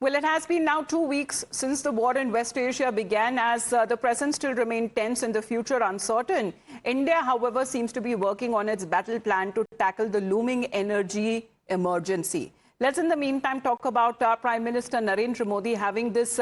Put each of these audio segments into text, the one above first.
Well, it has been now 2 weeks since the war in West Asia began. As the present still remains tense and the future uncertain, India, however, seems to be working on its battle plan to tackle the looming energy emergency. Let's in the meantime talk about Prime Minister Narendra Modi having this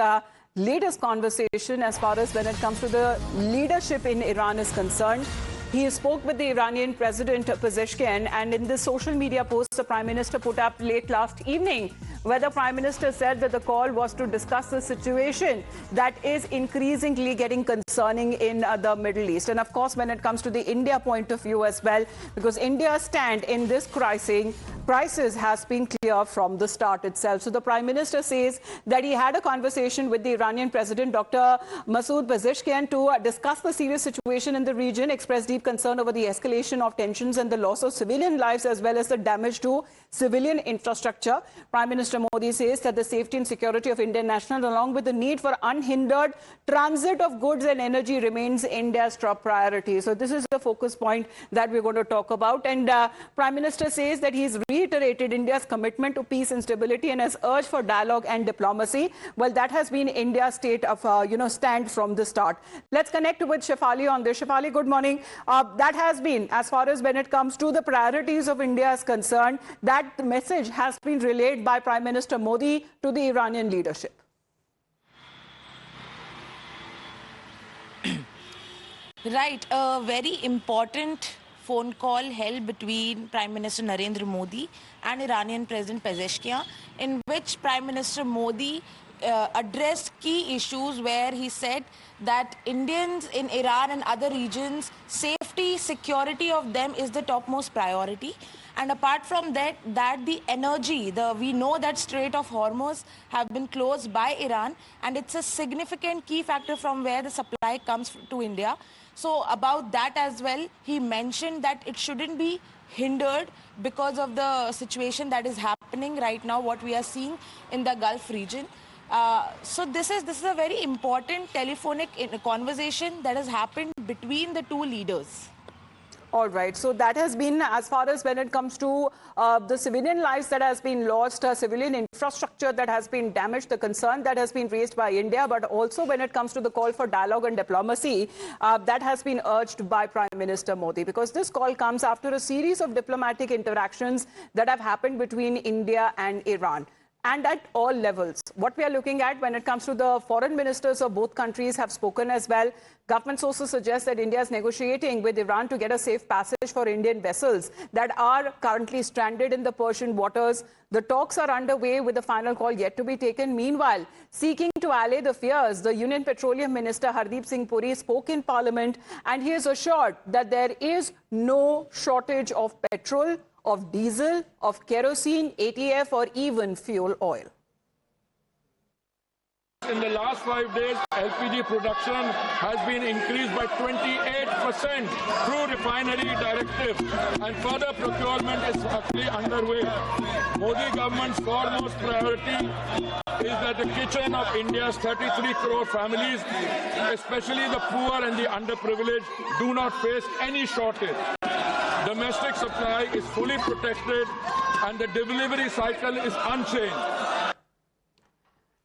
latest conversation as far as when it comes to the leadership in Iran is concerned. He spoke with the Iranian President Pezeshkian, and in this social media post the Prime Minister put up late last evening, where the Prime Minister said that the call was to discuss the situation that is increasingly getting concerning in the Middle East. And of course, when it comes to the India point of view as well, because India's stand in this crisis has been clear from the start itself. So the Prime Minister says that he had a conversation with the Iranian President, Dr. Masoud Pezeshkian, to discuss the serious situation in the region, express deep concern over the escalation of tensions and the loss of civilian lives as well as the damage to civilian infrastructure. Prime Minister Modi says that the safety and security of Indian nationals, along with the need for unhindered transit of goods and energy, remains India's top priority. So this is the focus point that we're going to talk about. And Prime Minister says that he's reiterated India's commitment to peace and stability and has urged for dialogue and diplomacy. Well, that has been India's state of, stand from the start. Let's connect with Shefali on this. Shefali, good morning. That has been, as far as when it comes to the priorities of India is concerned, that the message has been relayed by Prime Minister Modi to the Iranian leadership. Right, a very important phone call held between Prime Minister Narendra Modi and Iranian President Pezeshkian, in which Prime Minister Modi addressed key issues where he said that Indians in Iran and other regions, safety, security of them is the topmost priority. And apart from that, the energy, we know that Strait of Hormuz have been closed by Iran, and it's a significant key factor from where the supply comes to India. So about that as well, he mentioned that it shouldn't be hindered because of the situation that is happening right now, what we are seeing in the Gulf region. So this is a very important telephonic conversation that has happened between the two leaders. All right. So that has been, as far as when it comes to the civilian lives that has been lost, civilian infrastructure that has been damaged, the concern that has been raised by India, but also when it comes to the call for dialogue and diplomacy, that has been urged by Prime Minister Modi, because this call comes after a series of diplomatic interactions that have happened between India and Iran. And at all levels. What we are looking at when it comes to the foreign ministers of both countries have spoken as well. Government sources suggest that India is negotiating with Iran to get a safe passage for Indian vessels that are currently stranded in the Persian waters. The talks are underway with the final call yet to be taken. Meanwhile, seeking to allay the fears, the Union Petroleum Minister Hardeep Singh Puri spoke in Parliament, and he has assured that there is no shortage of petrol, of diesel, of kerosene, ATF, or even fuel oil. In the last 5 days, LPG production has been increased by 28% through refinery directive, and further procurement is actually underway. Modi government's foremost priority is that the kitchen of India's 33 crore families, especially the poor and the underprivileged, do not face any shortage. Domestic supply is fully protected and the delivery cycle is unchanged.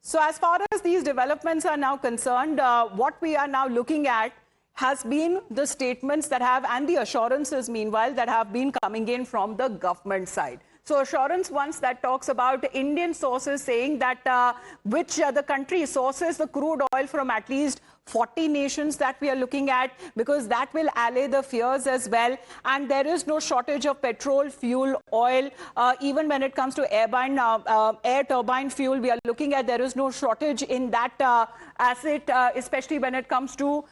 So as far as these developments are now concerned, what we are now looking at has been the statements that have, and the assurances meanwhile, that have been coming in from the government side. So assurance once that talks about Indian sources saying that the country sources the crude oil from at least 40 nations that we are looking at, because that will allay the fears as well. And there is no shortage of petrol, fuel, oil. Even when it comes to air turbine fuel, we are looking at there is no shortage in that asset, especially when it comes to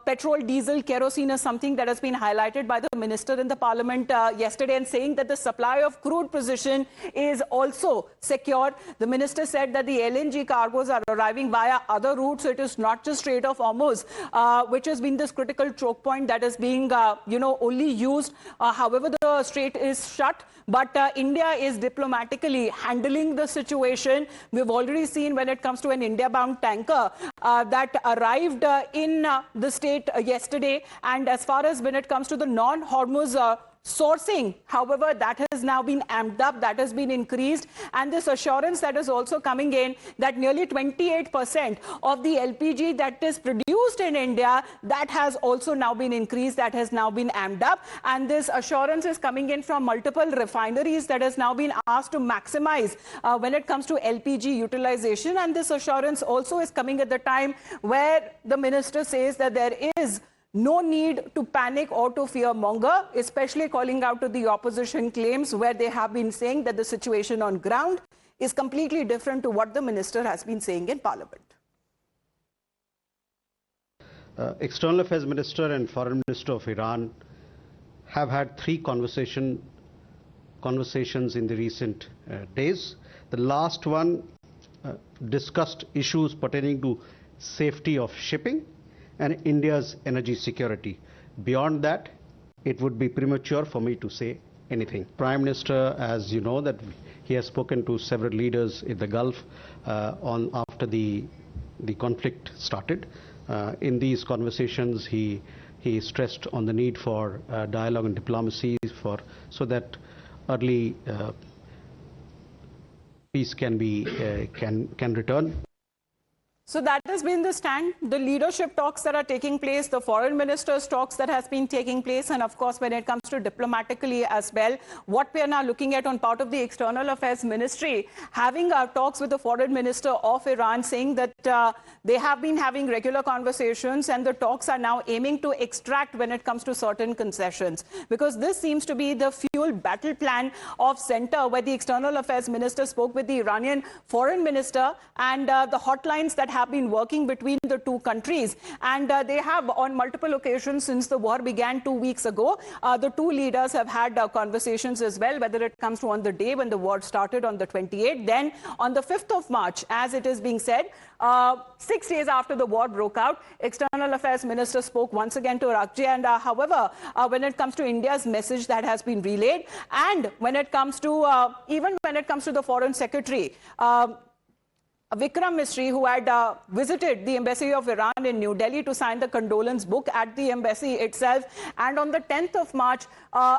petrol, diesel, kerosene is something that has been highlighted by the minister in the parliament yesterday, and saying that the supply of crude position is also secure. The minister said that the LNG cargoes are arriving via other routes. So it is not just Strait of Hormuz, which has been this critical choke point that is being, only used. However, the strait is shut, but India is diplomatically handling the situation. We've already seen when it comes to an India-bound tanker that arrived in the state yesterday. And as far as when it comes to the non-Hormuz Sourcing, however, that has now been amped up, that has been increased, and this assurance that is also coming in that nearly 28% of the LPG that is produced in India, that has also now been increased, that has now been amped up, and this assurance is coming in from multiple refineries that has now been asked to maximize when it comes to LPG utilization, and this assurance also is coming at the time where the minister says that there is no need to panic or to fear monger, especially calling out to the opposition claims where they have been saying that the situation on ground is completely different to what the minister has been saying in Parliament. External Affairs Minister and Foreign Minister of Iran have had three conversations in the recent days. The last one discussed issues pertaining to safety of shipping and India's energy security. Beyond that, it would be premature for me to say anything. Prime Minister, as you know, that he has spoken to several leaders in the Gulf after the conflict started. In these conversations, he stressed on the need for dialogue and diplomacy so that early peace can return. So that has been the stand, the leadership talks that are taking place, the foreign minister's talks that has been taking place, and of course when it comes to diplomatically as well, what we are now looking at on part of the External Affairs Ministry, having our talks with the foreign minister of Iran, saying that they have been having regular conversations and the talks are now aiming to extract when it comes to certain concessions. Because this seems to be the fuel battle plan of center, where the External Affairs Minister spoke with the Iranian foreign minister, and the hotlines that have been working between the two countries, and they have on multiple occasions since the war began 2 weeks ago. The two leaders have had conversations as well, whether it comes to on the day when the war started on the 28th, then on the 5th of March, as it is being said, 6 days after the war broke out. External Affairs Minister spoke once again to Rakji, and however, when it comes to India's message that has been relayed, and when it comes to even when it comes to the Foreign Secretary, Vikram Misri, who had visited the embassy of Iran in New Delhi to sign the condolence book at the embassy itself. And on the 10th of March,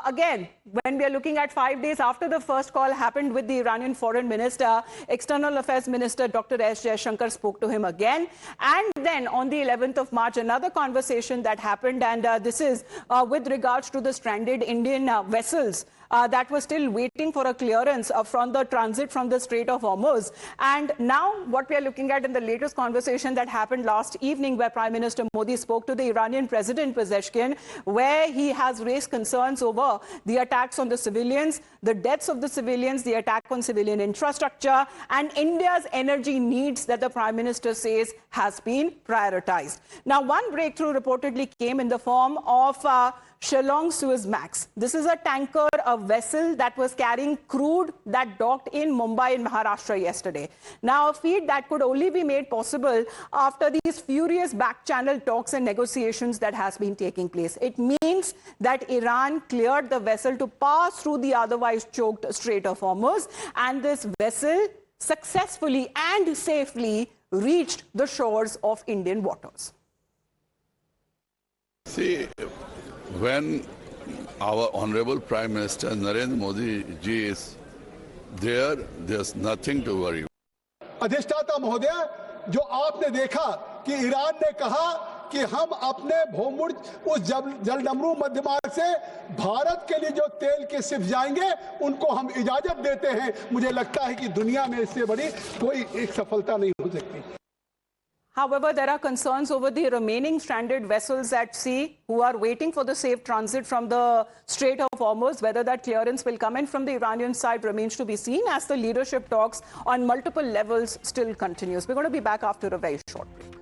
again, when we are looking at 5 days after the first call happened with the Iranian foreign minister, External Affairs Minister Dr. S. Jaishankar spoke to him again. And then on the 11th of March, another conversation that happened, and this is with regards to the stranded Indian vessels that were still waiting for a clearance from the transit from the Strait of Hormuz. And now what we are looking at in the latest conversation that happened last evening, where Prime Minister Modi spoke to the Iranian President Pezeshkian, where he has raised concerns over the attacks on the civilians, the deaths of the civilians, the attack on civilian infrastructure, and India's energy needs that the Prime Minister says has been prioritized. Now, one breakthrough reportedly came in the form of Shillong Suezmax. This is a tanker, a vessel that was carrying crude that docked in Mumbai in Maharashtra yesterday. Now, a feat that could only be made possible after these furious back-channel talks and negotiations that has been taking place. It means that Iran cleared the vessel to pass through the otherwise choked Strait of Hormuz, and this vessel successfully and safely reached the shores of Indian waters. See, when our Honorable Prime Minister Narendra Modi ji is there, there's nothing to worry. अधिष्ठाता महोदय, जो आपने देखा कि Iran ने कहा कि हम अपने भूमूर्ज उस जलडमरू मध्यमार्ग से भारत के लिए जो तेल के शिप जाएंगे उनको हम इजाजत देते हैं, मुझे लगता है कि दुनिया में इससे बड़ी कोई एक सफलता नहीं हो सकती. However, there are concerns over the remaining stranded vessels at sea who are waiting for the safe transit from the Strait of Hormuz. Whether that clearance will come in from the Iranian side remains to be seen, as the leadership talks on multiple levels still continues. We're going to be back after a very short break.